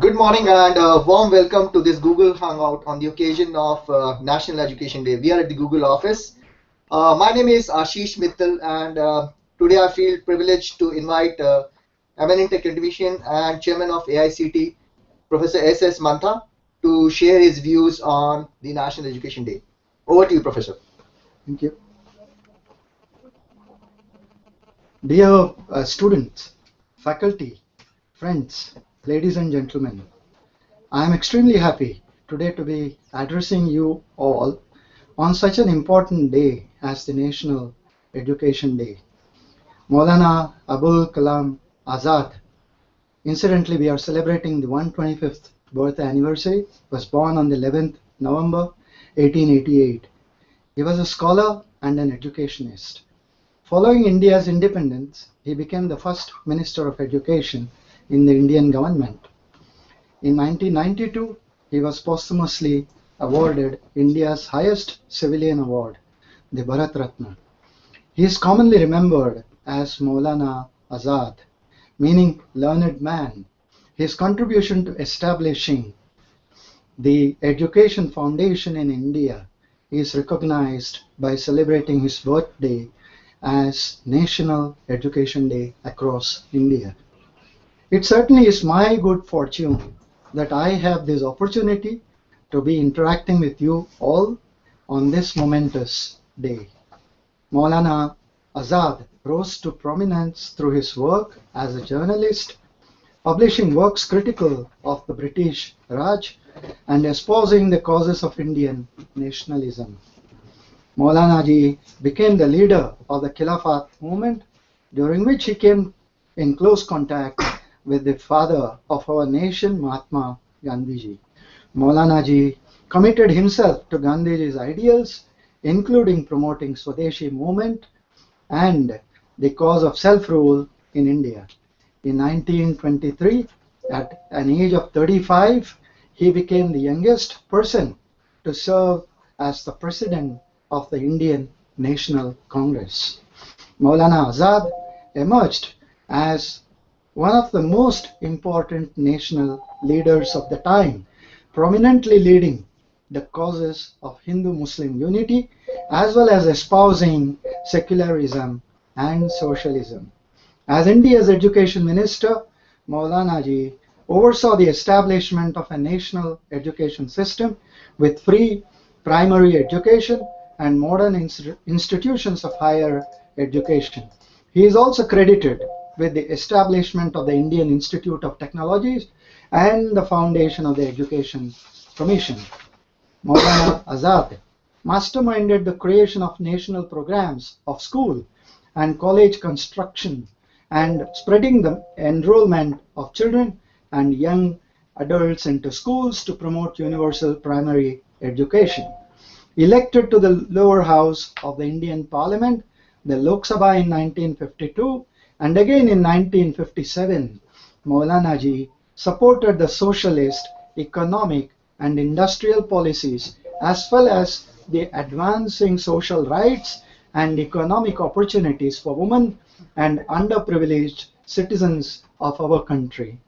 Good morning and a warm welcome to this Google Hangout on the occasion of National Education Day. We are at the Google office. My name is Ashish Mittal, and today I feel privileged to invite eminent academician and chairman of AICT, Professor S.S. Mantha, to share his views on the National Education Day. Over to you, Professor. Thank you. Dear students, faculty, friends, ladies and gentlemen, I am extremely happy today to be addressing you all on such an important day as the National Education Day. Maulana Abul Kalam Azad, incidentally we are celebrating the 125th birth anniversary, was born on the 11th November 1888. He was a scholar and an educationist. Following India's independence, he became the first Minister of Education in the Indian government. In 1992, he was posthumously awarded India's highest civilian award, the Bharat Ratna. He is commonly remembered as Maulana Azad, meaning learned man. His contribution to establishing the Education Foundation in India is recognized by celebrating his birthday as National Education Day across India. It certainly is my good fortune that I have this opportunity to be interacting with you all on this momentous day. Maulana Azad rose to prominence through his work as a journalist, publishing works critical of the British Raj and espousing the causes of Indian nationalism. Maulana Ji became the leader of the Khilafat movement, during which he came in close contact with the father of our nation, Mahatma Gandhiji. Maulana Ji committed himself to Gandhiji's ideals, including promoting Swadeshi movement and the cause of self-rule in India. In 1923, at an age of 35, he became the youngest person to serve as the president of the Indian National Congress. Maulana Azad emerged as one of the most important national leaders of the time, prominently leading the causes of Hindu-Muslim unity as well as espousing secularism and socialism. As India's education minister, Maulana Ji oversaw the establishment of a national education system with free primary education and modern institutions of higher education. He is also credited with the establishment of the Indian Institute of Technologies and the foundation of the Education Commission. Maulana Azad masterminded the creation of national programs of school and college construction and spreading the enrollment of children and young adults into schools to promote universal primary education. Elected to the lower house of the Indian Parliament, the Lok Sabha in 1952 and again in 1957, Maulana Ji supported the socialist, economic and industrial policies as well as the advancing social rights and economic opportunities for women and underprivileged citizens of our country.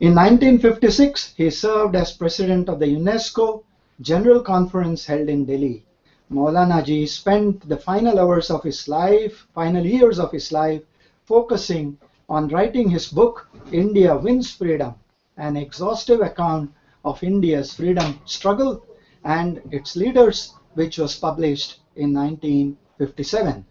In 1956, he served as president of the UNESCO General Conference held in Delhi. Maulana Ji spent the final years of his life focusing on writing his book, India Wins Freedom, an exhaustive account of India's freedom struggle and its leaders, which was published in 1957.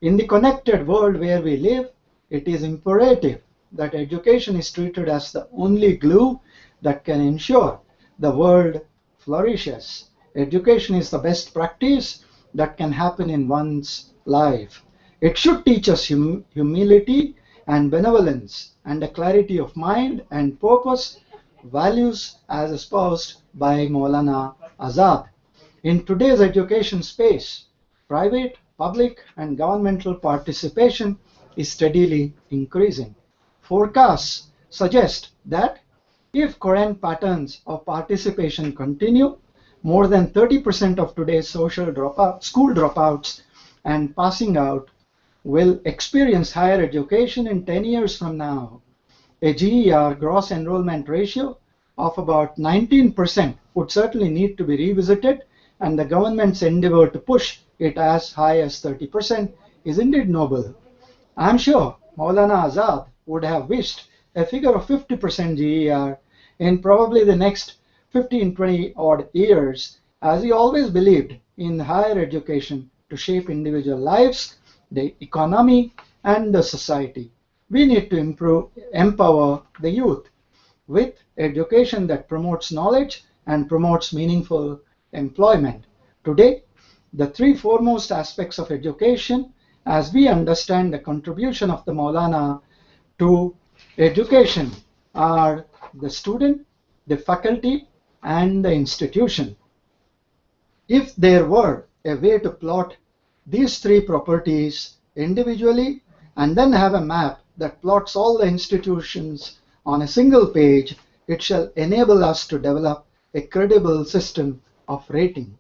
In the connected world where we live, it is imperative that education is treated as the only glue that can ensure the world flourishes. Education is the best practice that can happen in one's life. It should teach us humility and benevolence and a clarity of mind and purpose, values as espoused by Maulana Azad. In today's education space, private, public and governmental participation is steadily increasing. Forecasts suggest that if current patterns of participation continue, more than 30% of today's school dropouts and passing out will experience higher education in 10 years from now. a GER, gross enrollment ratio, of about 19% would certainly need to be revisited, and the government's endeavor to push it as high as 30% is indeed noble. I'm sure Maulana Azad would have wished a figure of 50% GER in probably the next 15-20 odd years, as he always believed in higher education to shape individual lives, the economy, and the society. We need to empower the youth with education that promotes knowledge and promotes meaningful employment. Today, the three foremost aspects of education, as we understand the contribution of the Maulana to education, are the student, the faculty, and the institution. If there were a way to plot these three properties individually and then have a map that plots all the institutions on a single page, it shall enable us to develop a credible system of rating.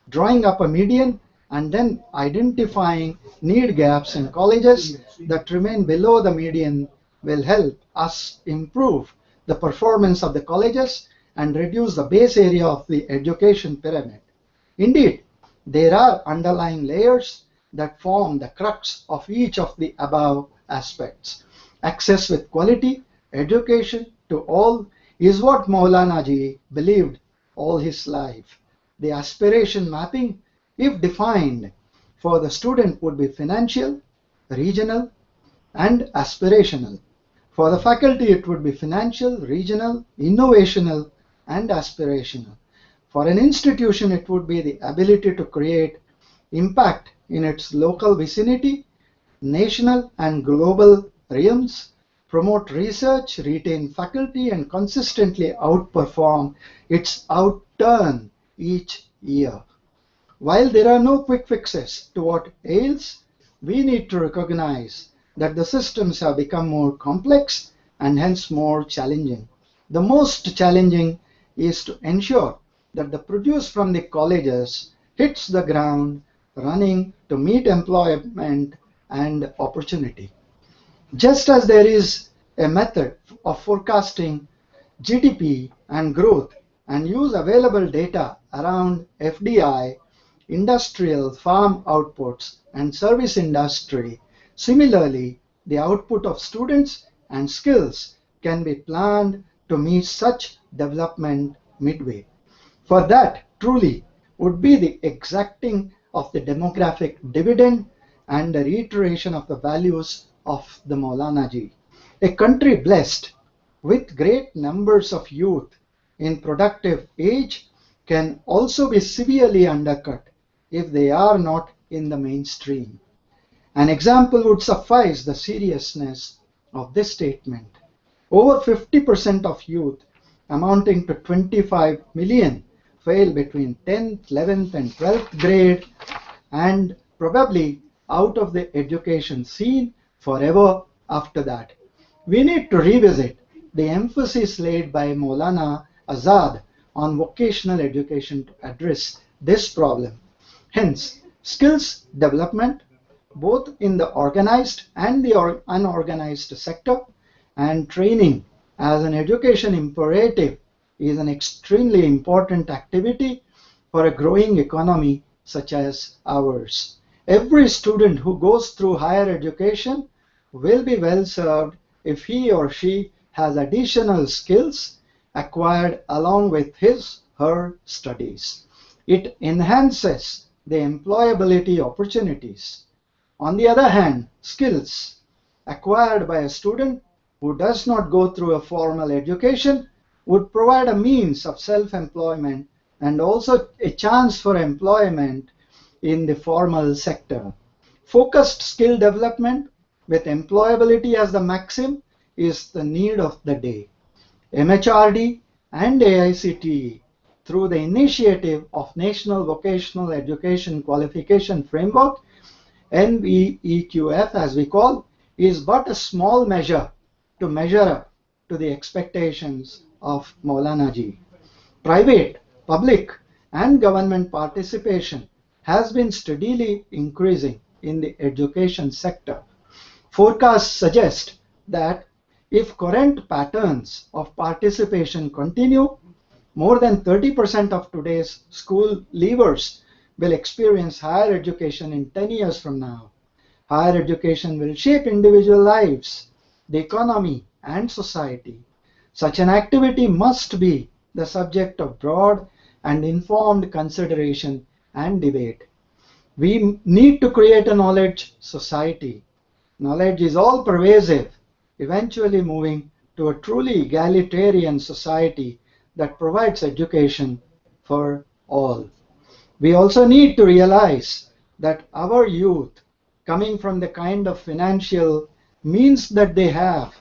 Drawing up a median and then identifying need gaps in colleges that remain below the median will help us improve the performance of the colleges and reduce the base area of the education pyramid. Indeed, there are underlying layers that form the crux of each of the above aspects. Access with quality education to all is what Maulana Ji believed all his life. The aspiration mapping, if defined for the student, would be financial, regional, and aspirational. For the faculty, it would be financial, regional, innovational, and aspirational. For an institution, it would be the ability to create impact in its local vicinity, national and global realms, promote research, retain faculty, and consistently outperform its outturn each year. While there are no quick fixes to what ails, we need to recognize that the systems have become more complex and hence more challenging. The most challenging is to ensure that the produce from the colleges hits the ground running to meet employment and opportunity. Just as there is a method of forecasting GDP and growth and use available data around FDI, industrial farm outputs, and service industry, similarly, the output of students and skills can be planned to meet such development midway. For that, truly, would be the exacting of the demographic dividend and the reiteration of the values of the Maulana Ji. A country blessed with great numbers of youth in productive age can also be severely undercut if they are not in the mainstream. An example would suffice the seriousness of this statement. Over 50% of youth, amounting to 25 million, fail between 10th, 11th, and 12th grade and probably out of the education scene forever after that. We need to revisit the emphasis laid by Maulana Azad on vocational education to address this problem. Hence, skills development, both in the organized and the unorganized sector, and training as an education imperative is an extremely important activity for a growing economy such as ours. Every student who goes through higher education will be well served if he or she has additional skills acquired along with his/her studies. It enhances the employability opportunities. On the other hand, skills acquired by a student who does not go through a formal education would provide a means of self-employment and also a chance for employment in the formal sector. Focused skill development with employability as the maxim is the need of the day. MHRD and AICTE, through the initiative of National Vocational Education Qualification Framework, NVEQF as we call, is but a small measure to measure up to the expectations of Maulana Ji. Private, public, and government participation has been steadily increasing in the education sector. Forecasts suggest that If current patterns of participation continue, more than 30% of today's school leavers will experience higher education in 10 years from now. Higher education will shape individual lives, the economy, and society. Such an activity must be the subject of broad and informed consideration and debate. We need to create a knowledge society. Knowledge is all pervasive, eventually moving to a truly egalitarian society that provides education for all. We also need to realize that our youth, coming from the kind of financial means that they have,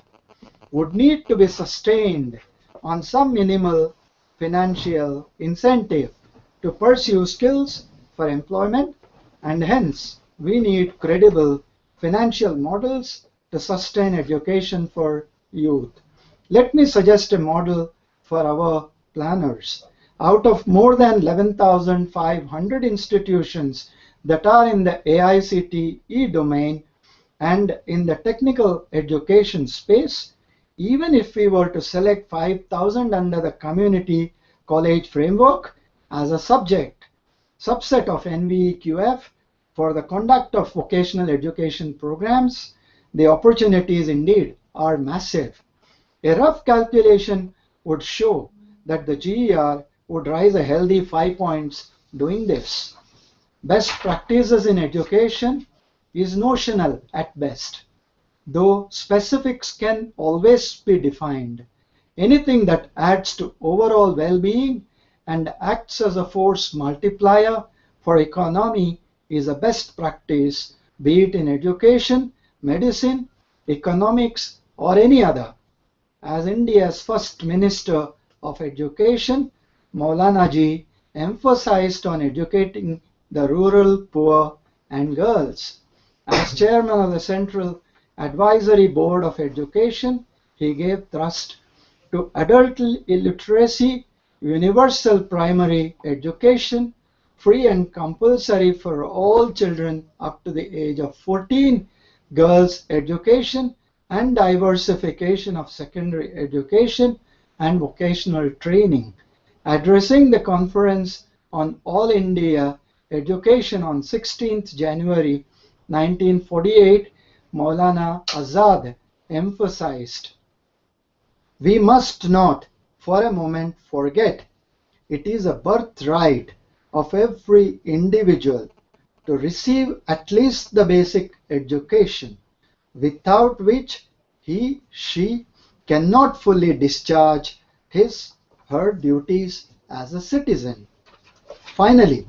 would need to be sustained on some minimal financial incentive to pursue skills for employment, and hence we need credible financial models to sustain education for youth. Let me suggest a model for our planners. Out of more than 11,500 institutions that are in the AICTE domain and in the technical education space, even if we were to select 5,000 under the community college framework as a subset of NVEQF for the conduct of vocational education programs, the opportunities indeed are massive. A rough calculation would show that the GER would rise a healthy 5 points doing this. Best practices in education is notional at best, though specifics can always be defined. Anything that adds to overall well-being and acts as a force multiplier for economy is a best practice, be it in education, medicine, economics, or any other. As India's first Minister of Education, Maulana Ji emphasized on educating the rural poor and girls. As chairman of the Central Advisory Board of Education, he gave thrust to adult illiteracy, universal primary education, free and compulsory for all children up to the age of 14, girls' education, and diversification of secondary education and vocational training. Addressing the conference on All India Education on 16th January 1948, Maulana Azad emphasized, "We must not for a moment forget it is a birthright of every individual to receive at least the basic education, without which she cannot fully discharge her duties as a citizen." Finally,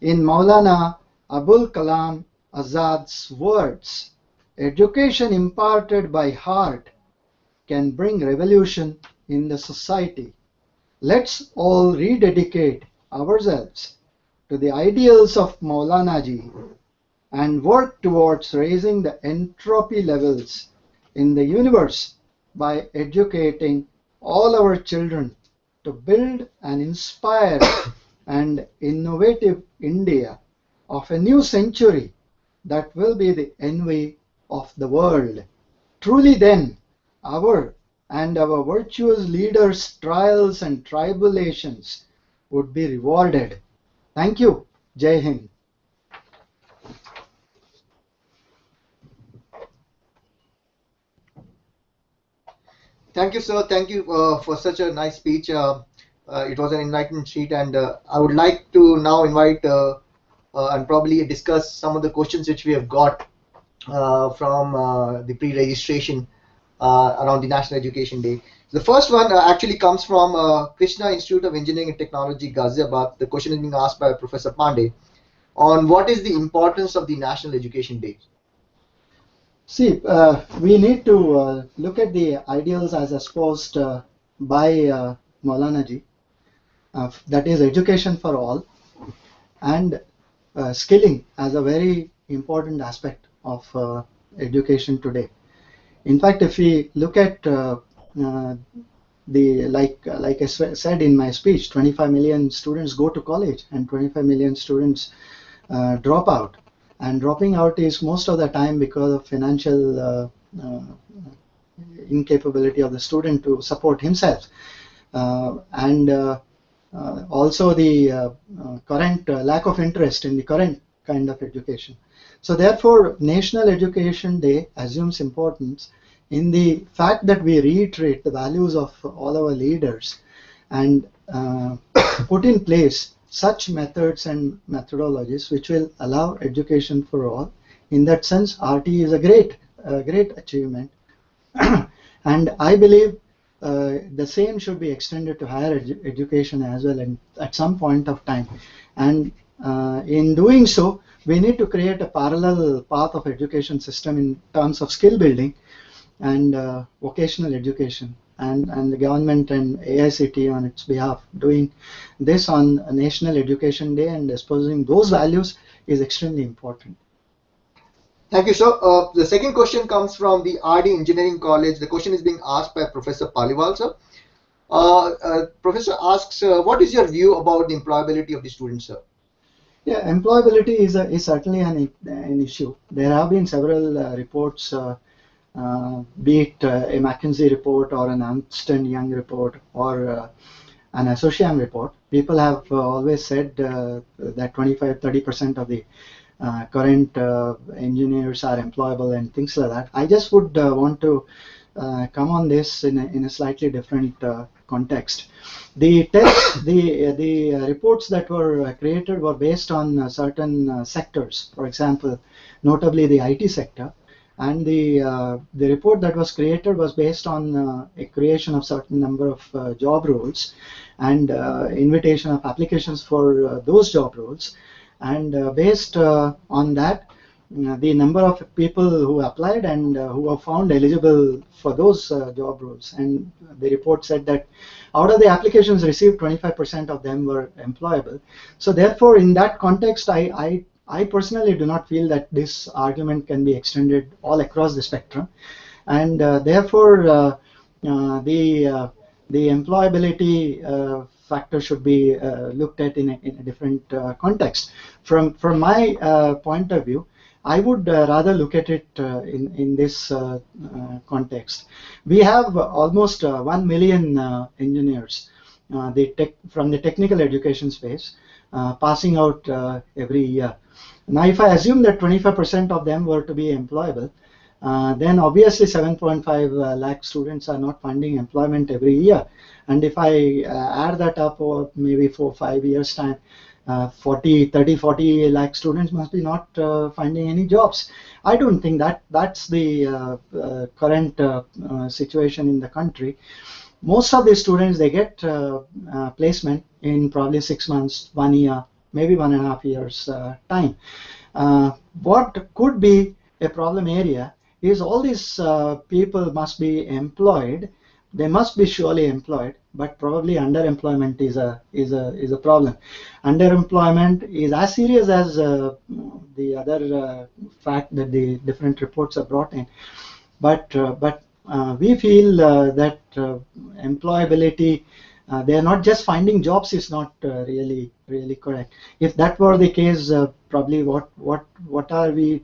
in Maulana Abul Kalam Azad's words, education imparted by heart can bring revolution in the society. Let's all rededicate ourselves to the ideals of Maulana Ji and work towards raising the entropy levels in the universe by educating all our children to build an inspired and innovative India of a new century that will be the envy of the world. Truly then, our and our virtuous leaders' trials and tribulations would be rewarded. Thank you. Jai Hind. Thank you, sir. Thank you for such a nice speech. It was an enlightened sheet, and I would like to now invite and probably discuss some of the questions which we have got from the pre-registration around the National Education Day. The first one actually comes from Krishna Institute of Engineering and Technology, Ghaziabad. The question is being asked by Professor Pandey on what is the importance of the National Education Day. See, we need to look at the ideals as exposed by Maulana Ji, that is education for all, and skilling as a very important aspect of education today. In fact, if we look at like I said in my speech, 25 million students go to college and 25 million students drop out. And dropping out is most of the time because of financial incapability of the student to support himself, and also the current lack of interest in the current kind of education. So therefore, National Education Day assumes importance in the fact that we reiterate the values of all our leaders and put in place such methods and methodologies which will allow education for all. In that sense, RT is a great achievement. And I believe the same should be extended to higher education as well, and at some point of time. And in doing so, we need to create a parallel path of education system in terms of skill building and vocational education. And the government and AICT on its behalf doing this on National Education Day and exposing those values is extremely important. Thank you, sir. The second question comes from the RD Engineering College. The question is being asked by Professor Paliwal, sir. Professor asks, what is your view about the employability of the students, sir? Yeah, employability is certainly an issue. There have been several reports, be it a McKinsey report or an Ernst & Young report or an Associam report. People have always said that 25–30% of the current engineers are employable and things like that. I just would want to come on this in a slightly different context. The reports that were created were based on certain sectors, for example, notably the IT sector, and the report that was created was based on a creation of certain number of job roles and invitation of applications for those job roles. And based on that, the number of people who applied and who were found eligible for those job roles. And the report said that out of the applications received, 25% of them were employable. So therefore, in that context, I personally do not feel that this argument can be extended all across the spectrum. And therefore, the employability factor should be looked at in a different context. From my point of view, I would rather look at it in this context. We have almost 1 million engineers from the technical education space passing out every year. Now, if I assume that 25% of them were to be employable, then obviously 7.5 lakh students are not finding employment every year. And if I add that up over maybe 4–5 years time, 30–40 lakh students must be not finding any jobs. I don't think that's the current situation in the country. Most of the students, they get placement in probably 6 months, 1 year, maybe 1.5 years time. What could be a problem area is all these people must be employed. They must be surely employed, but probably underemployment is a problem. Underemployment is as serious as the other fact that the different reports are brought in. But we feel that employability, they are not just finding jobs, is not really correct. If that were the case, probably what are we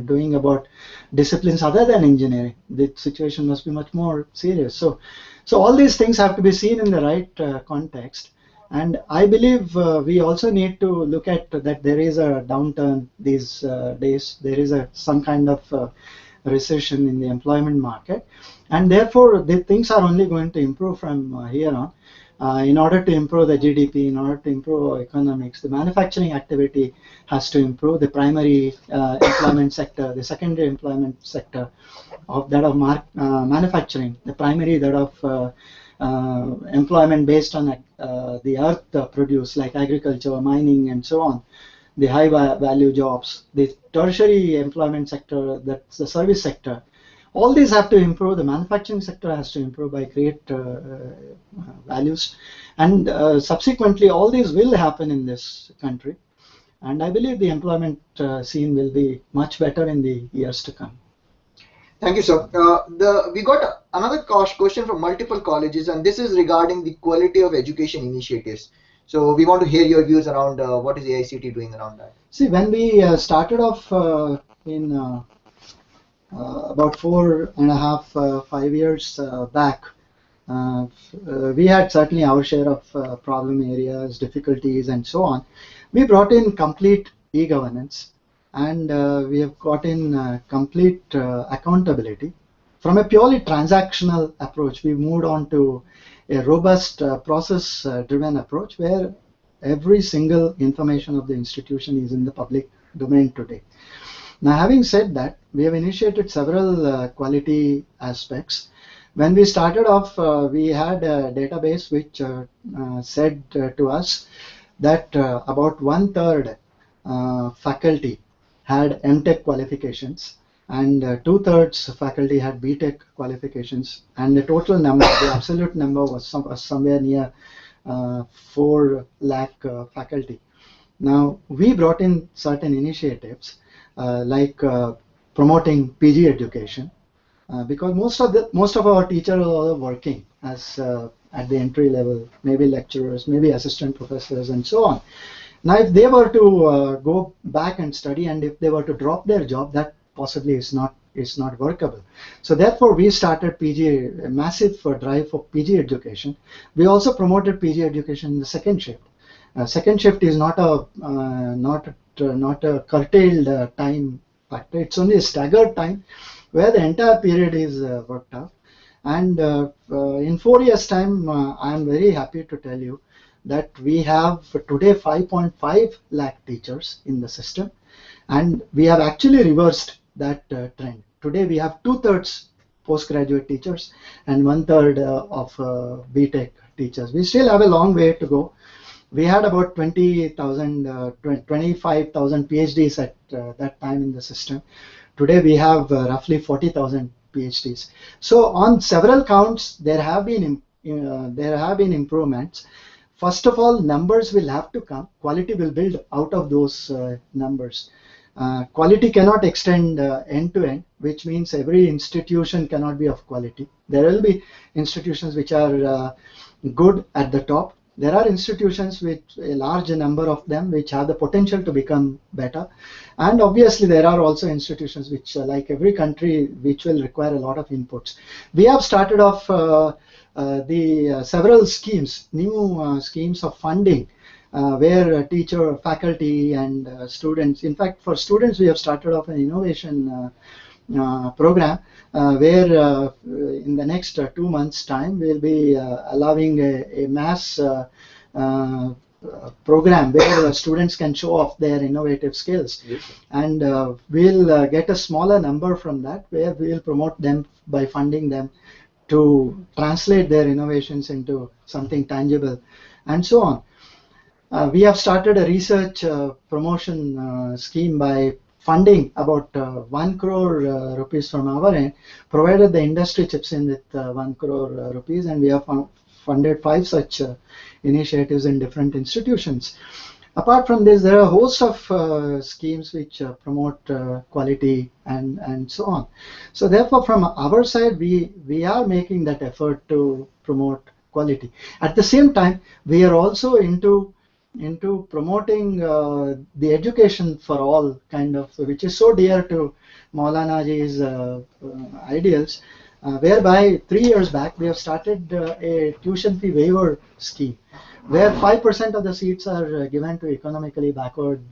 doing about disciplines other than engineering? The situation must be much more serious. So all these things have to be seen in the right context. And I believe we also need to look at that there is a downturn these days. There is some kind of recession in the employment market, and therefore the things are only going to improve from here on. In order to improve the GDP, in order to improve our economics, the manufacturing activity has to improve, the primary employment sector, the secondary employment sector of manufacturing, the primary that of employment based on the earth produce, like agriculture, mining, and so on, the high value jobs, the tertiary employment sector, that's the service sector. All these have to improve. The manufacturing sector has to improve by great values, and subsequently all these will happen in this country, and I believe the employment scene will be much better in the years to come. Thank you, sir. We got another question from multiple colleges, and this is regarding the quality of education initiatives. So we want to hear your views around what is AICT doing around that. See, when we started off in about 4.5, 5 years back, we had certainly our share of problem areas, difficulties, and so on. We brought in complete e-governance, and we have got in complete accountability. From a purely transactional approach, we moved on to a robust process-driven approach where every single information of the institution is in the public domain today. Now, having said that, we have initiated several quality aspects. When we started off, we had a database which said to us that about 1/3 faculty had MTech qualifications, and 2/3 faculty had BTech qualifications, and the total number, the absolute number was somewhere near 4 lakh faculty. Now, we brought in certain initiatives like promoting PG education, because most of our teachers are working as at the entry level, maybe lecturers, maybe assistant professors, and so on. Now, if they were to go back and study, and if they were to drop their job, that possibly is not workable. So therefore, we started PG, a massive drive for PG education. We also promoted PG education in the second shift. Second shift is not a curtailed time factor. It's only a staggered time where the entire period is worked out. And in 4 years' time, I am very happy to tell you that we have today 5.5 lakh teachers in the system, and we have actually reversed that trend. Today we have 2/3 postgraduate teachers and 1/3 of BTech teachers. We still have a long way to go. We had about 25,000 PhDs at that time in the system. Today we have roughly 40,000 PhDs. So on several counts, there have been improvements. First of all, numbers will have to come. Quality will build out of those numbers. Quality cannot extend end to end, which means every institution cannot be of quality. There will be institutions which are good at the top. There are institutions with a large number of them which have the potential to become better. And obviously there are also institutions which, like every country, which will require a lot of inputs. We have started off several schemes, new schemes of funding, where teacher, faculty, and students, in fact, for students, we have started off an innovation program where in the next 2 months' time, we'll be allowing a mass program where students can show off their innovative skills. Yes. And we'll get a smaller number from that, where we'll promote them by funding them to translate their innovations into something tangible, and so on. We have started a research promotion scheme by funding about 1 crore rupees from our end, provided the industry chips in with 1 crore rupees, and we have funded 5 such initiatives in different institutions. Apart from this, there are a host of schemes which promote quality and so on. So therefore, from our side, we are making that effort to promote quality. At the same time, we are also into promoting the education for all, kind of, which is so dear to Maulana Ji's ideals, whereby 3 years back we have started a tuition fee waiver scheme, where 5% of the seats are given to economically backward,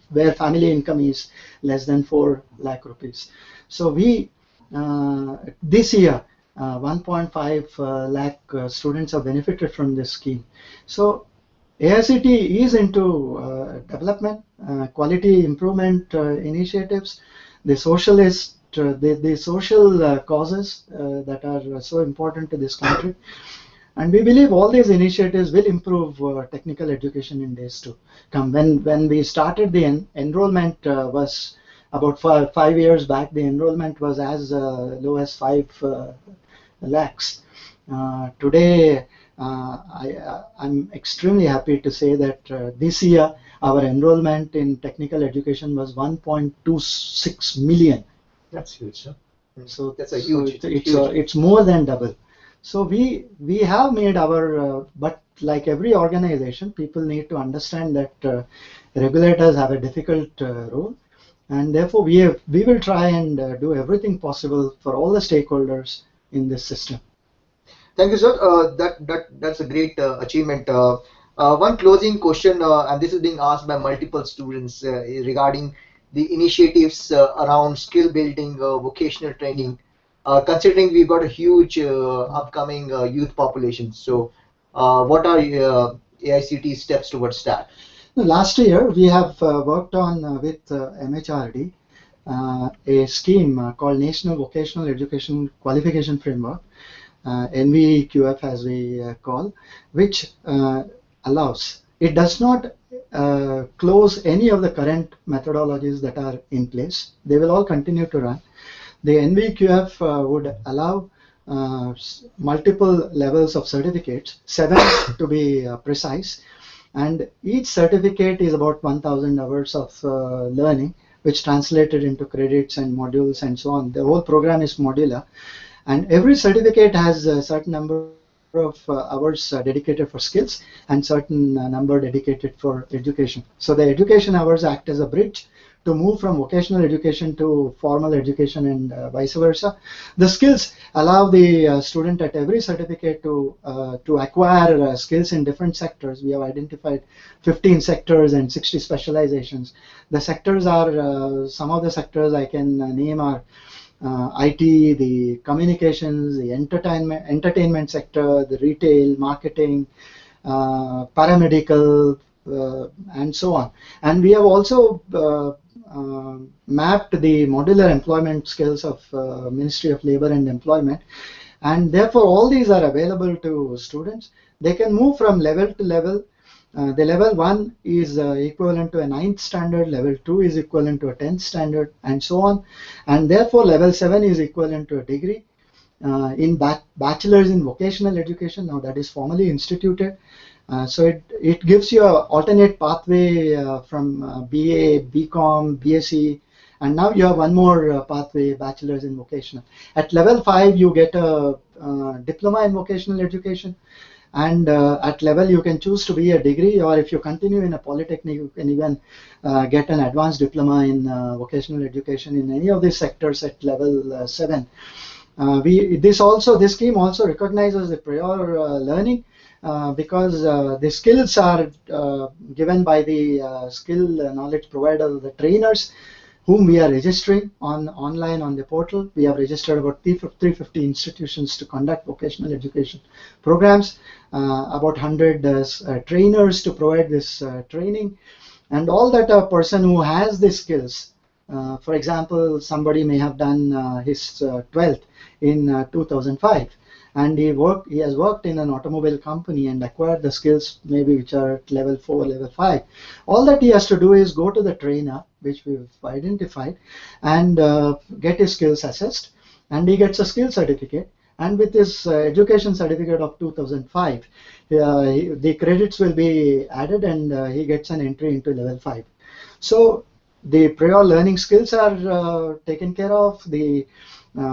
where family income is less than 4 lakh rupees. So we, this year, 1.5 lakh students have benefited from this scheme. So AICT is into development, quality improvement initiatives, the socialist, the social causes that are so important to this country. And we believe all these initiatives will improve technical education in days to come. When we started, the enrollment was about 5 years back, the enrollment was as low as 5 lakhs. Today, I'm extremely happy to say that this year our enrollment in technical education was 1.26 million. That's huge, sir. So that's a huge. It's more than double. So we have made our, but like every organization, people need to understand that regulators have a difficult role. and therefore we will try and do everything possible for all the stakeholders in this system. Thank you, sir. That's a great achievement. One closing question, and this is being asked by multiple students regarding the initiatives around skill building, vocational training. Considering we've got a huge upcoming youth population, so what are AICT steps towards that? Last year, we have worked on with MHRD a scheme called National Vocational Education Qualification Framework, NVQF as we call, which allows, it does not close any of the current methodologies that are in place. They will all continue to run. The NVQF would allow multiple levels of certificates, 7 to be precise, and each certificate is about 1,000 hours of learning, which translated into credits and modules and so on. The whole program is modular, and every certificate has a certain number of hours dedicated for skills and certain number dedicated for education. So the education hours act as a bridge to move from vocational education to formal education and vice versa. The skills allow the student at every certificate to acquire skills in different sectors. We have identified 15 sectors and 60 specializations. The sectors are, some of the sectors I can name are IT, the communications, the entertainment sector, the retail, marketing, paramedical, and so on. And we have also mapped the modular employment skills of Ministry of Labor and Employment, and therefore all these are available to students. They can move from level to level. The level 1 is equivalent to a 9th standard, level 2 is equivalent to a 10th standard, and so on. And therefore level 7 is equivalent to a degree in bachelor's in vocational education. Now that is formally instituted. So it gives you an alternate pathway from BA, BCom, BSc, and now you have one more pathway, bachelor's in vocational. At level 5 you get a diploma in vocational education. And at level you can choose to be a degree, or if you continue in a polytechnic, you can even get an advanced diploma in vocational education in any of these sectors at level 7. This scheme also recognizes the prior learning because the skills are given by the skill knowledge provider, the trainers, whom we are registering online on the portal. We have registered about 350 institutions to conduct vocational education programs, about 100 trainers to provide this training, and all that a person who has the skills, for example, somebody may have done his 12th in 2005, and he has worked in an automobile company and acquired the skills maybe which are at level 4, level 5. All that he has to do is go to the trainer, which we've identified, and get his skills assessed, and he gets a skill certificate. And with his education certificate of 2005, the credits will be added, and he gets an entry into level 5. So the prior learning skills are taken care of. The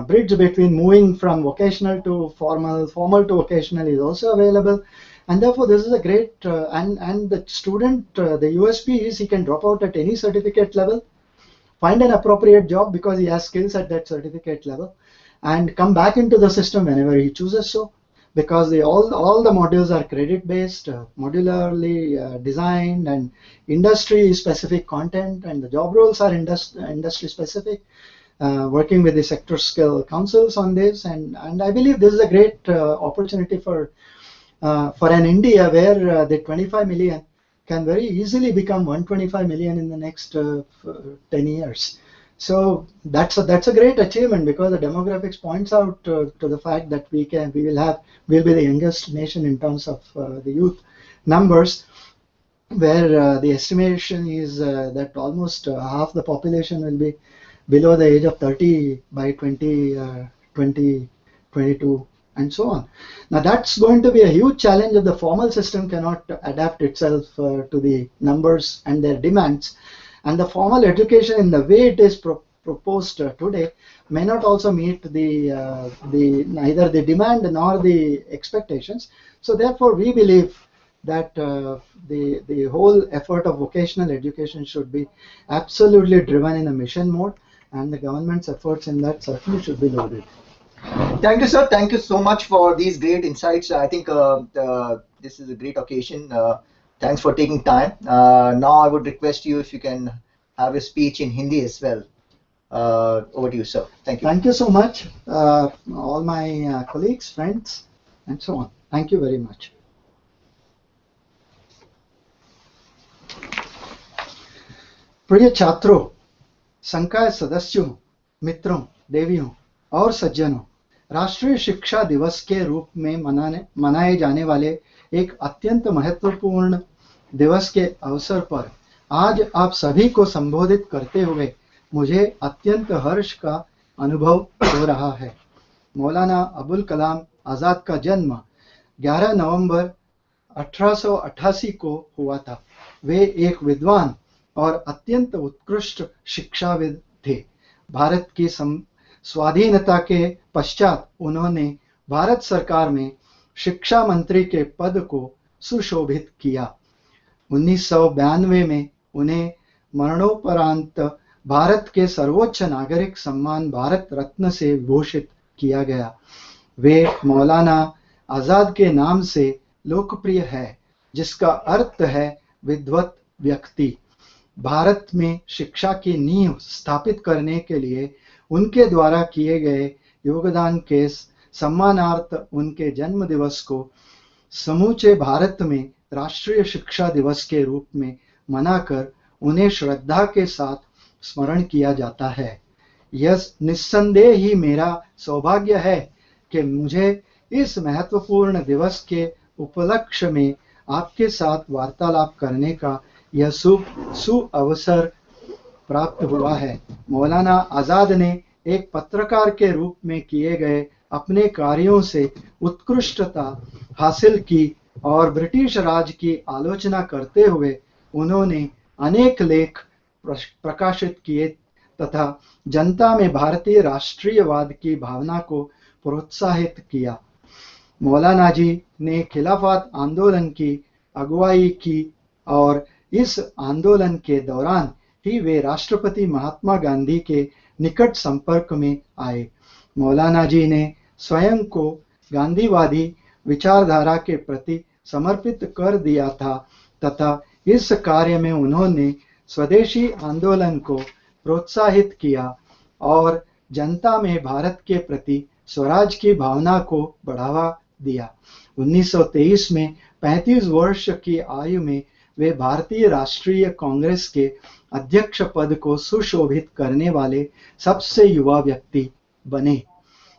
bridge between moving from vocational to formal to vocational is also available, and therefore this is a great and the student, the USP is he can drop out at any certificate level, find an appropriate job because he has skills at that certificate level, and come back into the system whenever he chooses so, because all the modules are credit based, modularly designed, and industry specific content, and the job roles are industry specific. Working with the sector skill councils on this, and I believe this is a great opportunity for an India where the 25 million can very easily become 125 million in the next 10 years. So that's a great achievement, because the demographics points out to the fact that we'll be the youngest nation in terms of the youth numbers, where the estimation is that almost half the population will be below the age of 30 by 2022, and so on. Now that's going to be a huge challenge if the formal system cannot adapt itself to the numbers and their demands, and the formal education in the way it is proposed today may not also meet neither the demand nor the expectations. So therefore we believe that the whole effort of vocational education should be absolutely driven in a mission mode, and the government's efforts in that certainly should be lauded. Thank you, sir. Thank you so much for these great insights. I think this is a great occasion. Thanks for taking time. Now I would request you if you can have a speech in Hindi as well. Over to you, sir. Thank you. Thank you so much, all my colleagues, friends, and so on. Thank you very much. प्रिय छात्रों, संकाय सदस्यों, मित्रों, देवियों और सज्जनों, राष्ट्रीय शिक्षा दिवस के रूप में मनाए जाने वाले एक अत्यंत महत्वपूर्ण दिवस के अवसर पर आज आप सभी को संबोधित करते हुए मुझे अत्यंत हर्ष का अनुभव हो रहा है। मौलाना अबुल कलाम आज़ाद का जन्म 11 नवंबर 1888 को हुआ था। वे एक विद्वान और अत्यंत उत्कृष्ट शिक्षाविद थे। भारत की स्वाधीनता के पश्चात उन्होंने भारत सरकार में शिक्षा मंत्री के पद को सुशोभित किया। 1992 में उन्हें मरणोपरांत भारत के सर्वोच्च नागरिक सम्मान भारत रत्न से भूषित किया गया। वे मौलाना आज़ाद के नाम से लोकप्रिय है, जिसका अर्थ है विद्वत व्यक्ति। भारत में शिक्षा की नींव स्थापित करने के लिए उनके द्वारा किए गए योगदान के सम्मानार्थ उनके जन्म दिवस को समूचे भारत में राष्ट्रीय शिक्षा दिवस के रूप में मनाकर उन्हें श्रद्धा के साथ स्मरण किया जाता है। यह निस्संदेह ही मेरा सौभाग्य है कि मुझे इस महत्वपूर्ण दिवस के उपलक्ष्य में आपके साथ वार्तालाप करने का यह सुअवसर प्राप्त हुआ है। मौलाना आज़ाद ने एक पत्रकार के रूप में किए गए अपने कार्यों से उत्कृष्टता हासिल की और ब्रिटिश राज की आलोचना करते हुए उन्होंने अनेक लेख प्रकाशित किए तथा जनता में भारतीय राष्ट्रीयवाद की भावना को प्रोत्साहित किया। मौलाना जी ने खिलाफत आंदोलन की अगुवाई की और इस आंदोलन के दौरान ही वे राष्ट्रपति महात्मा गांधी के निकट संपर्क में आए। मौलाना जी ने स्वयं को गांधीवादी विचारधारा के प्रति समर्पित कर दिया था तथा इस कार्य में उन्होंने स्वदेशी आंदोलन को प्रोत्साहित किया और जनता में भारत के प्रति स्वराज की भावना को बढ़ावा दिया। 1923 में 35 वर्ष की आयु में वे भारतीय राष्ट्रीय कांग्रेस के अध्यक्ष पद को सुशोभित करने वाले सबसे युवा व्यक्ति बने।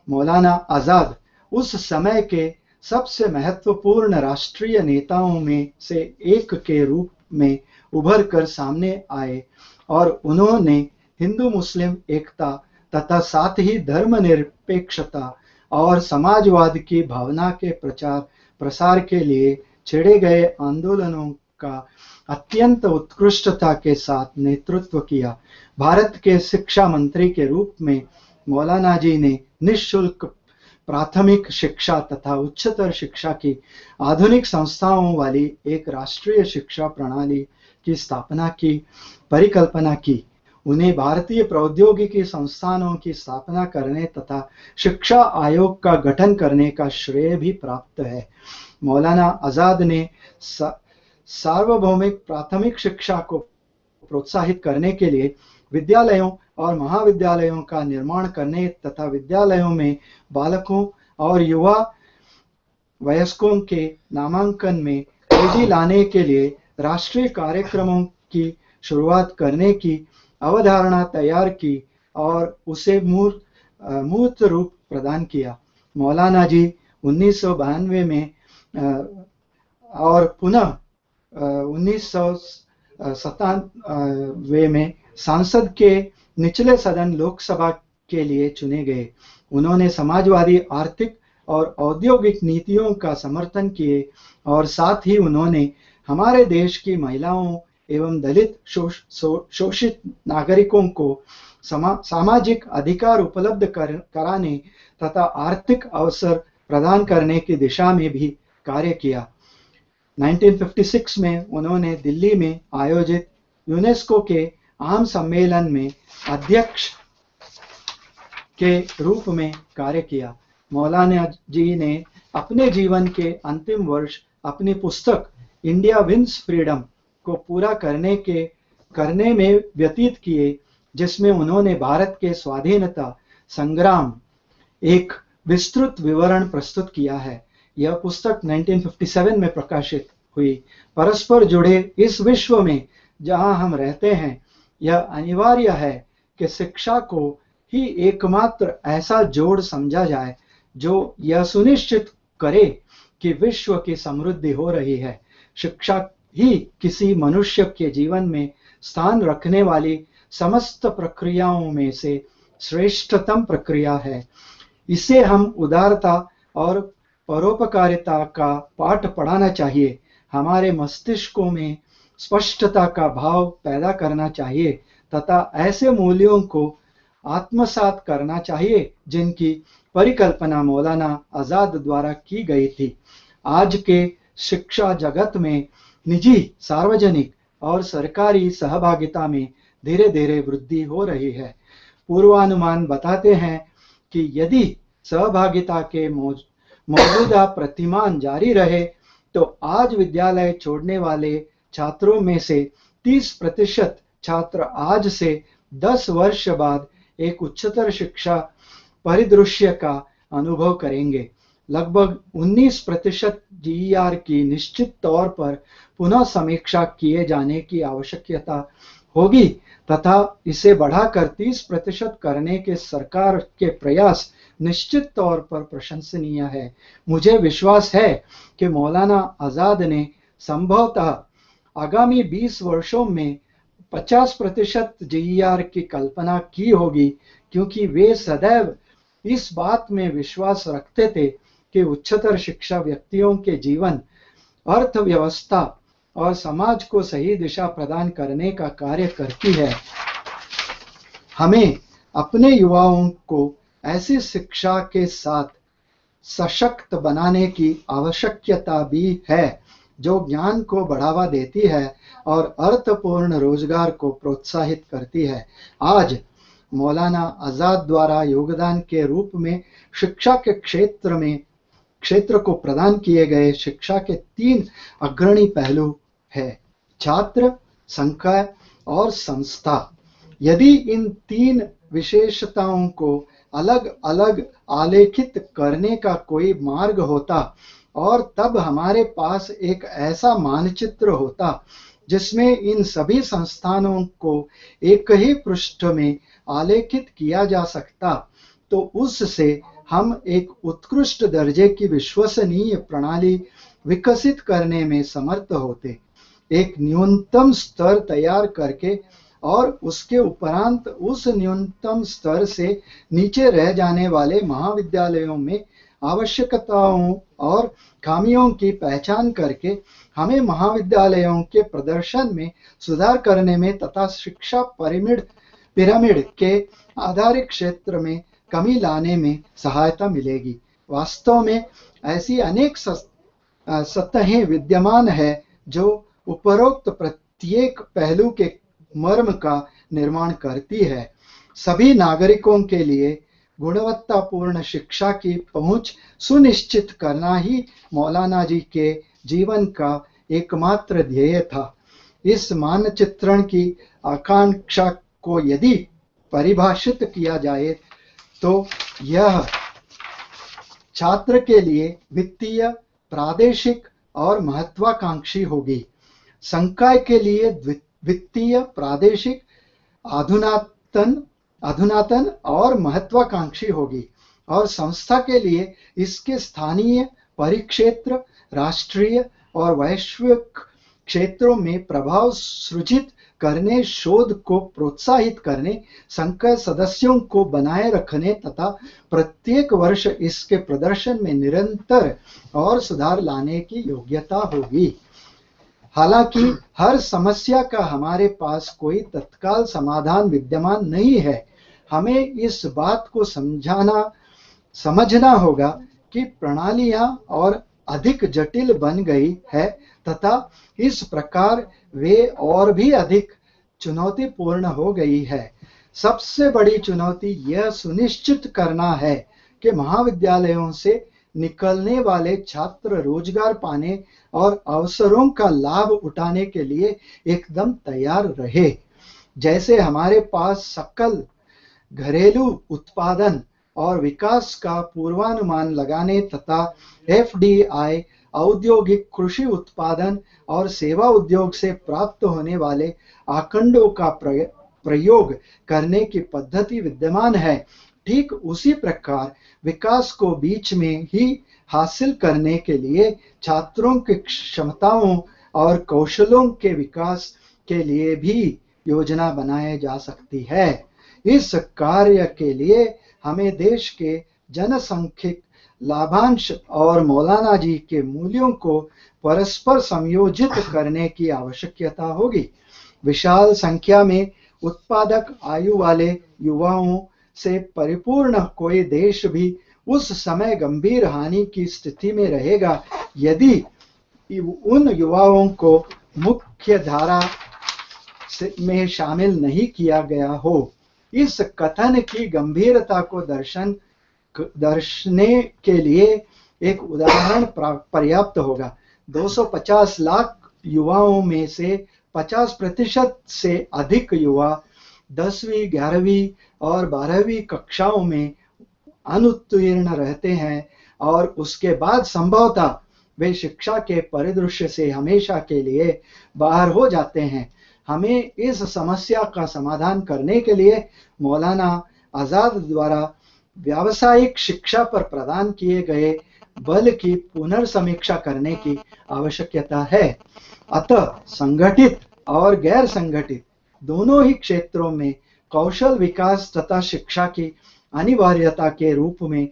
मौलाना आज़ाद उस समय के सबसे महत्वपूर्ण राष्ट्रीय नेताओं में से एक के रूप में उभर कर सामने आए और उन्होंने हिंदू मुस्लिम एकता तथा साथ ही धर्मनिरपेक्षता और समाजवाद की भावना के प्रचार प्रसार के लिए छेड़े गए आंदोलनों का अत्यंत उत्कृष्टता के साथ नेतृत्व किया। भारत के शिक्षा मंत्री के रूप में मौलाना जी ने निःशुल्क प्राथमिक शिक्षा तथा उच्चतर शिक्षा की आधुनिक संस्थाओं वाली एक राष्ट्रीय शिक्षा प्रणाली की स्थापना की परिकल्पना की। उन्हें भारतीय प्रौद्योगिकी संस्थानों की स्थापना करने तथा शिक्षा आयोग का गठन करने का श्रेय भी प्राप्त है। मौलाना आज़ाद ने सार्वभौमिक प्राथमिक शिक्षा को प्रोत्साहित करने के लिए विद्यालयों और महाविद्यालयों का निर्माण करने तथा विद्यालयों में बालकों और युवा वयस्कों के नामांकन में तेजी लाने के लिए राष्ट्रीय कार्यक्रमों की शुरुआत करने की अवधारणा तैयार की और उसे मूर्त रूप प्रदान किया। मौलाना जी 1992 में और पुनः 1997 में सांसद के निचले सदन लोकसभा के लिए चुने गए। उन्होंने समाजवादी आर्थिक और औद्योगिक नीतियों का समर्थन किए और साथ ही उन्होंने हमारे देश की महिलाओं एवं दलित शोषित नागरिकों को सामाजिक अधिकार उपलब्ध कराने तथा आर्थिक अवसर प्रदान करने की दिशा में भी कार्य किया। 1956 में उन्होंने दिल्ली में आयोजित यूनेस्को के आम सम्मेलन में अध्यक्ष के रूप में कार्य किया। मौलाना जी ने अपने जीवन के अंतिम वर्ष अपनी पुस्तक इंडिया विंस फ्रीडम को पूरा करने में व्यतीत किए, जिसमें उन्होंने भारत के स्वाधीनता संग्राम एक विस्तृत विवरण प्रस्तुत किया है। यह पुस्तक 1957 में प्रकाशित हुई। परस्पर जुड़े इस विश्व में जहां हम रहते हैं, यह अनिवार्य है कि शिक्षा को ही एकमात्र ऐसा जोड़ समझा जाए जो यह सुनिश्चित करे कि विश्व की समृद्धि हो रही है। शिक्षा ही किसी मनुष्य के जीवन में स्थान रखने वाली समस्त प्रक्रियाओं में से श्रेष्ठतम प्रक्रिया है। इसे हम उदारता और परोपकारिता का पाठ पढ़ाना चाहिए। हमारे मस्तिष्कों में स्पष्टता का भाव पैदा करना चाहिए तथा ऐसे मूल्यों को आत्मसात करना चाहिए जिनकी परिकल्पना मौलाना आजाद द्वारा की गई थी। आज के शिक्षा जगत में निजी, सार्वजनिक और सरकारी सहभागिता में धीरे धीरे वृद्धि हो रही है। पूर्वानुमान बताते हैं कि यदि सहभागिता के मौजूदा प्रतिमान जारी रहे तो आज विद्यालय छोड़ने वाले छात्रों में से 30% छात्र आज से 10 वर्ष बाद एक उच्चतर शिक्षा परिदृश्य का अनुभव करेंगे। लगभग 19% जीईआर की निश्चित तौर पर पुनः समीक्षा किए जाने की आवश्यकता होगी तथा इसे बढ़ाकर 30% करने के सरकार के प्रयास निश्चित तौर पर प्रशंसनीय है। मुझे विश्वास है कि मौलाना आजाद ने संभवतः आगामी 20 वर्षों में 50% जीईआर की कल्पना की होगी, क्योंकि वे सदैव इस बात में विश्वास रखते थे कि उच्चतर शिक्षा व्यक्तियों के जीवन, अर्थव्यवस्था और समाज को सही दिशा प्रदान करने का कार्य करती है। हमें अपने युवाओं को ऐसी शिक्षा के साथ सशक्त बनाने की आवश्यकता भी है जो ज्ञान को बढ़ावा देती है और अर्थपूर्ण रोजगार को प्रोत्साहित करती है। आज मौलाना आजाद द्वारा योगदान के रूप में शिक्षा के क्षेत्र को प्रदान किए गए शिक्षा के 3 अग्रणी पहलू है: छात्र, संकाय और संस्था। यदि इन 3 विशेषताओं को अलग अलग आलेखित करने का कोई मार्ग होता और तब हमारे पास एक ऐसा मानचित्र होता जिसमें इन सभी संस्थानों को एक ही पृष्ठ में आलेखित किया जा सकता, तो उससे हम एक उत्कृष्ट दर्जे की विश्वसनीय प्रणाली विकसित करने में समर्थ होते। एक न्यूनतम स्तर तैयार करके और उसके उपरांत उस न्यूनतम स्तर से नीचे रह जाने वाले महाविद्यालयों में आवश्यकताओं और खामियों की पहचान करके हमें महाविद्यालयों के प्रदर्शन में सुधार करने में तथा शिक्षा पिरामिड के आधारित क्षेत्र में कमी लाने में सहायता मिलेगी। वास्तव में ऐसी अनेक सतहें विद्यमान है जो उपरोक्त प्रत्येक पहलू के मर्म का निर्माण करती है। सभी नागरिकों के लिए गुणवत्तापूर्ण शिक्षा की पहुंच सुनिश्चित करना ही मौलाना जी के जीवन का एकमात्र ध्येय था। इस मानचित्रण की आकांक्षा को यदि परिभाषित किया जाए तो यह छात्र के लिए वित्तीय, प्रादेशिक और महत्वाकांक्षी होगी। संकाय के लिए वित्तीय, प्रादेशिक, अधुनातन और महत्वाकांक्षी होगी और संस्था के लिए इसके स्थानीय, परिक्षेत्र, राष्ट्रीय और वैश्विक क्षेत्रों में प्रभाव सृजित करने, शोध को प्रोत्साहित करने, संकाय सदस्यों को बनाए रखने तथा प्रत्येक वर्ष इसके प्रदर्शन में निरंतर और सुधार लाने की योग्यता होगी। हालांकि हर समस्या का हमारे पास कोई तत्काल समाधान विद्यमान नहीं है। हमें इस बात को समझना होगा कि प्रणालियां और अधिक जटिल बन गई है तथा इस प्रकार वे और भी अधिक चुनौतीपूर्ण हो गई है। सबसे बड़ी चुनौती यह सुनिश्चित करना है कि महाविद्यालयों से निकलने वाले छात्र रोजगार पाने और अवसरों का लाभ उठाने के लिए एकदम तैयार रहे। जैसे हमारे पास सकल घरेलू उत्पादन और विकास का पूर्वानुमान लगाने तथा एफडीआई औद्योगिक कृषि उत्पादन और सेवा उद्योग से प्राप्त होने वाले आंकड़ों का प्रयोग करने की पद्धति विद्यमान है, ठीक उसी प्रकार विकास को बीच में ही हासिल करने के लिए छात्रों की क्षमताओं और कौशलों के विकास के लिए भी योजना बनाई जा सकती है। इस कार्य के लिए हमें देश के जनसांख्यिक लाभांश और मौलाना जी के मूल्यों को परस्पर संयोजित करने की आवश्यकता होगी। विशाल संख्या में उत्पादक आयु वाले युवाओं से परिपूर्ण कोई देश भी उस समय गंभीर हानि की स्थिति में रहेगा यदि उन युवाओं को मुख्य धारा में शामिल नहीं किया गया हो। इस कथन की गंभीरता को दर्शने के लिए एक उदाहरण पर्याप्त होगा। 250 लाख युवाओं में से 50% से अधिक युवा 10वीं, 11वीं और 12वीं कक्षाओं में अनुत्तीर्ण रहते हैं और उसके बाद संभवतः वे शिक्षा के परिदृश्य से हमेशा के लिए बाहर हो जाते हैं। हमें इस समस्या का समाधान करने के लिए मौलाना आजाद द्वारा व्यावसायिक शिक्षा पर प्रदान किए गए बल की पुनर्समीक्षा करने की आवश्यकता है। अतः संगठित और गैर संगठित दोनों ही क्षेत्रों में कौशल विकास तथा शिक्षा की अनिवार्यता के रूप में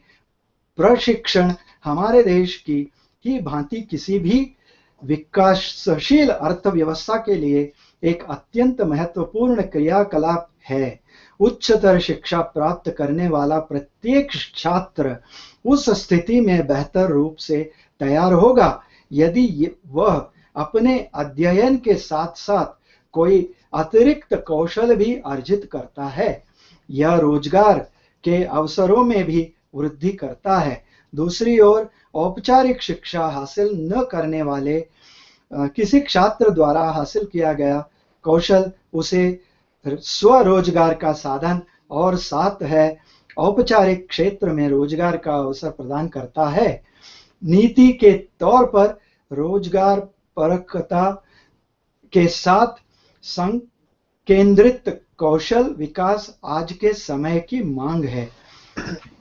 प्रशिक्षण हमारे देश की ही भांति किसी भी विकासशील अर्थव्यवस्था के लिए एक अत्यंत महत्वपूर्ण क्रियाकलाप है। उच्चतर शिक्षा प्राप्त करने वाला प्रत्येक छात्र उस स्थिति में बेहतर रूप से तैयार होगा यदि वह अपने अध्ययन के साथ साथ कोई अतिरिक्त कौशल भी अर्जित करता है। यह रोजगार के अवसरों में भी वृद्धि करता है। दूसरी ओर औपचारिक शिक्षा हासिल न करने वाले किसी छात्र द्वारा हासिल किया गया कौशल उसे स्वरोजगार का साधन और साथ है औपचारिक क्षेत्र में रोजगार का अवसर प्रदान करता है। नीति के तौर पर रोजगार परकता के साथ संकेंद्रित कौशल विकास आज के समय की मांग है।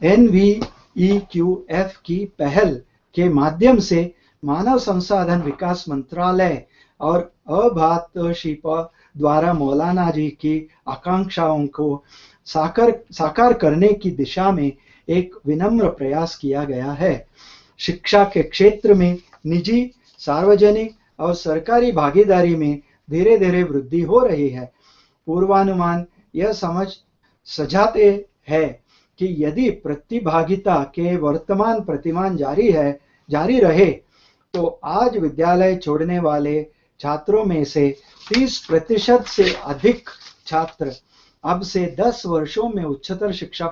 NVEQF की पहल के माध्यम से मानव संसाधन विकास मंत्रालय और अभातशिपा द्वारा मौलाना जी की आकांक्षाओं को साकार करने की दिशा में एक विनम्र प्रयास किया गया है। शिक्षा के क्षेत्र में निजी, सार्वजनिक और सरकारी भागीदारी में धीरे धीरे वृद्धि हो रही है। पूर्वानुमान यह समझ सजाते हैं कि यदि प्रतिभागिता के वर्तमान प्रतिमान जारी रहे तो आज विद्यालय छोड़ने वाले छात्रों में से 30% से अधिक छात्र अब से 10 वर्षों में उच्चतर शिक्षा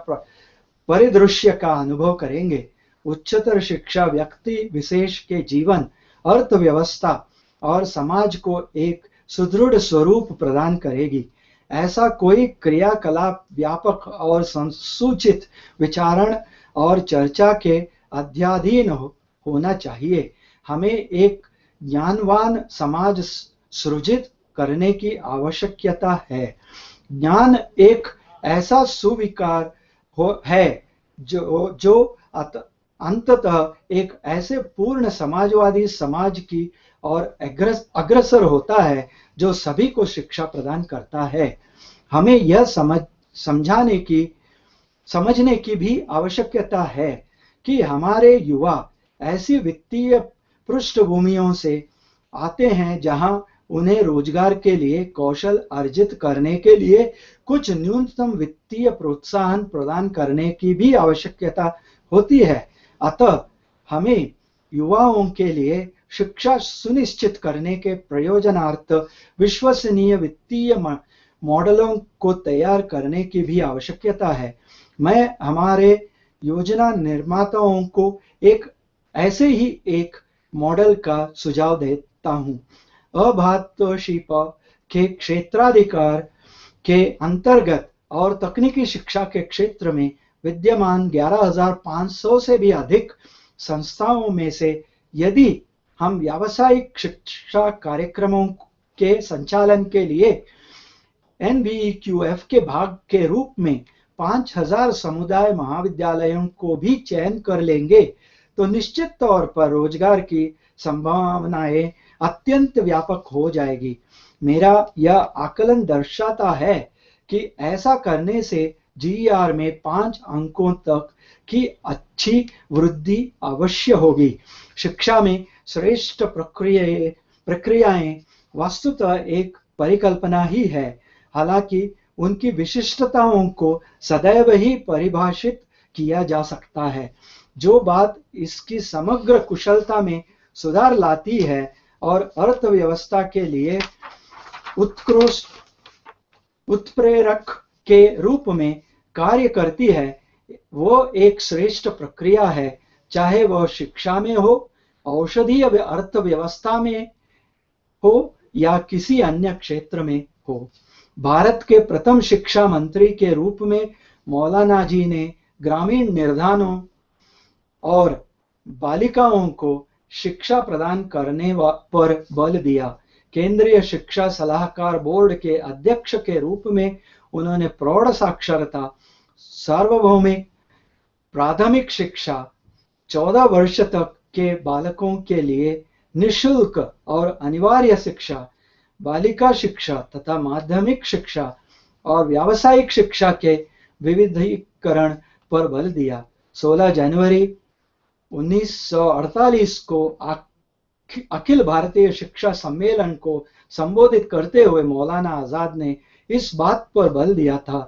परिदृश्य का अनुभव करेंगे। उच्चतर शिक्षा व्यक्ति विशेष के जीवन, अर्थव्यवस्था और समाज को एक सुदृढ़ स्वरूप प्रदान करेगी। ऐसा कोई क्रियाकलाप व्यापक और संसूचित विचारण और चर्चा के अध्याधीन होना चाहिए। हमें एक ज्ञानवान समाज सृजित करने की आवश्यकता है। ज्ञान एक ऐसा सुविकार है जो अंततः एक ऐसे पूर्ण समाजवादी समाज की और अग्रसर होता है जो सभी को शिक्षा प्रदान करता है। हमें यह समझने की भी आवश्यकता है कि हमारे युवा ऐसी वित्तीय पृष्ठभूमियों से आते हैं जहां उन्हें रोजगार के लिए कौशल अर्जित करने के लिए कुछ न्यूनतम वित्तीय प्रोत्साहन प्रदान करने की भी आवश्यकता होती है। अतः हमें युवाओं के लिए शिक्षा सुनिश्चित करने के प्रयोजनार्थ विश्वसनीय वित्तीय मॉडलों को तैयार करने की भी आवश्यकता है। मैं हमारे योजना निर्माताओं को ऐसे ही एक मॉडल का सुझाव देता हूं। अभातशिप के क्षेत्राधिकार के अंतर्गत और तकनीकी शिक्षा के क्षेत्र में विद्यमान 11,500 से भी अधिक संस्थाओं में से यदि हम व्यावसायिक शिक्षा कार्यक्रमों के संचालन के लिए NBEQF के भाग के रूप में 5,000 समुदाय महाविद्यालयों को भी चयन कर लेंगे तो निश्चित तौर पर रोजगार की संभावनाएं अत्यंत व्यापक हो जाएगी। मेरा यह आकलन दर्शाता है कि ऐसा करने से GER में 5 अंकों तक की अच्छी वृद्धि अवश्य होगी। शिक्षा में श्रेष्ठ प्रक्रियाएं वस्तुतः एक परिकल्पना ही है, हालांकि उनकी विशिष्टताओं को सदैव ही परिभाषित किया जा सकता है। जो बात इसकी समग्र कुशलता में सुधार लाती है और अर्थव्यवस्था के लिए उत्कृष्ट उत्प्रेरक के रूप में कार्य करती है, वो एक श्रेष्ठ प्रक्रिया है, चाहे वह शिक्षा में हो, औषधीय अर्थव्यवस्था में हो या किसी अन्य क्षेत्र में हो। भारत के प्रथम शिक्षा मंत्री के रूप में मौलाना जी ने ग्रामीण निर्धनों और बालिकाओं को शिक्षा प्रदान करने पर बल दिया। केंद्रीय शिक्षा सलाहकार बोर्ड के अध्यक्ष के रूप में उन्होंने प्रौढ़ साक्षरता, सार्वभौमिक प्राथमिक शिक्षा, 14 वर्ष तक के बालकों के लिए निःशुल्क और अनिवार्य शिक्षा, बालिका शिक्षा तथा माध्यमिक शिक्षा और व्यावसायिक शिक्षा के विविधीकरण पर बल दिया। 16 जनवरी 1948 को अखिल भारतीय शिक्षा सम्मेलन को संबोधित करते हुए मौलाना आजाद ने इस बात पर बल दिया था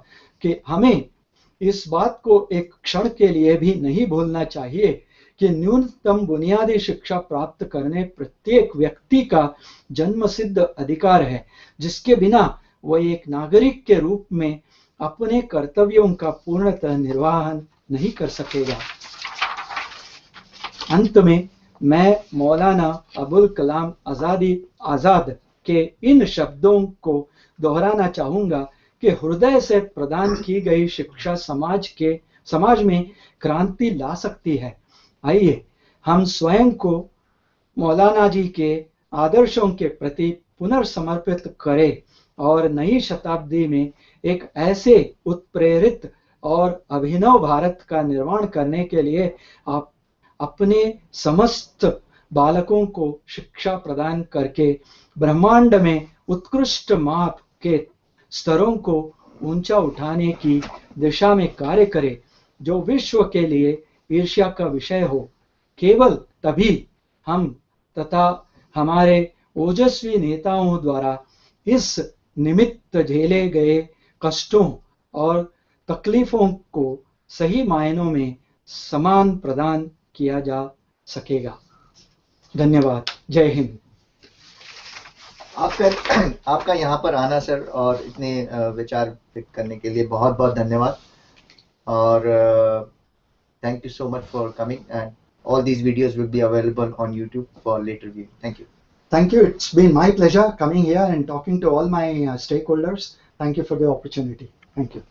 कि हमें इस बात को एक क्षण के लिए भी नहीं भूलना चाहिए कि न्यूनतम बुनियादी शिक्षा प्राप्त करने प्रत्येक व्यक्ति का जन्मसिद्ध अधिकार है, जिसके बिना वह एक नागरिक के रूप में अपने कर्तव्यों का पूर्णतः निर्वहन नहीं कर सकेगा। अंत में मैं मौलाना अबुल कलाम आजाद के इन शब्दों को दोहराना चाहूंगा कि हृदय से प्रदान की गई शिक्षा समाज में क्रांति ला सकती है। आइए हम स्वयं को मौलाना जी के आदर्शों के प्रति पुनर्समर्पित करें और नई शताब्दी में एक ऐसे उत्प्रेरित और अभिनव भारत का निर्माण करने के लिए आप अपने समस्त बालकों को शिक्षा प्रदान करके ब्रह्मांड में उत्कृष्ट माप के स्तरों को ऊंचा उठाने की दिशा में कार्य करें, जो विश्व के लिए ईर्ष्या का विषय हो। केवल तभी हम तथा हमारे ओजस्वी नेताओं द्वारा इस निमित्त झेले गए कष्टों और तकलीफों को सही मायनों में सम्मान प्रदान किया जा सकेगा। धन्यवाद। जय हिंद। आपका यहाँ पर आना सर और इतने विचार व्यक्त करने के लिए बहुत बहुत धन्यवाद। और thank you so much for coming, and all these videos will be available on YouTube for later viewing. Thank you. Thank you. It's been my pleasure coming here and talking to all my stakeholders. Thank you for the opportunity. Thank you.